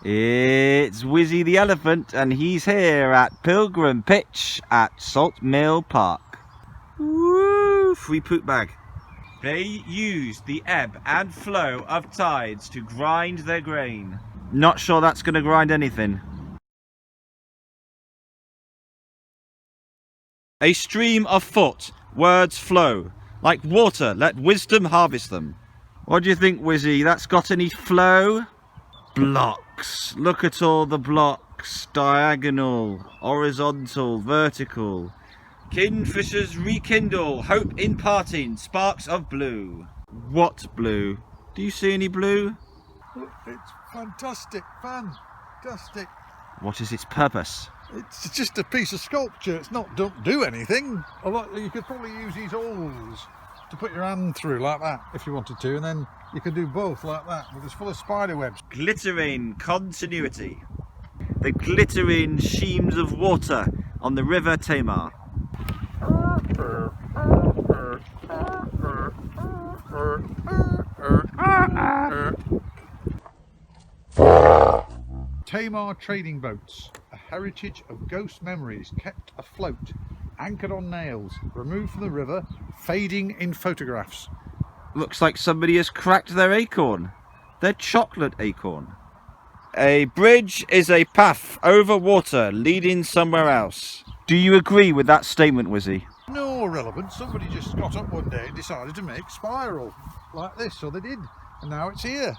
It's Whizzy the elephant, and he's here at Pilgrim Pitch at Saltmill Park. Woo! Free poop bag. They use the ebb and flow of tides to grind their grain. Not sure that's going to grind anything. A stream of foot, words flow. Like water, let wisdom harvest them. What do you think, Whizzy? That's got any flow? Blocks. Look at all the blocks. Diagonal, horizontal, vertical. Kingfishers rekindle, hope imparting, sparks of blue. What blue? Do you see any blue? It's fantastic, fantastic. What is its purpose? It's just a piece of sculpture. It's not, don't do anything. You could probably use these holes to put your hand through like that if you wanted to, and then you could do both like that, but it's full of spider webs. Glittering continuity. The glittering sheams of water on the River Tamar. Tamar trading boats, a heritage of ghost memories kept afloat, anchored on nails, removed from the river, fading in photographs. Looks like somebody has cracked their acorn. Their chocolate acorn. A bridge is a path over water leading somewhere else. Do you agree with that statement, Whizzy? No relevant. Somebody just got up one day and decided to make spiral like this, so they did, and now it's here.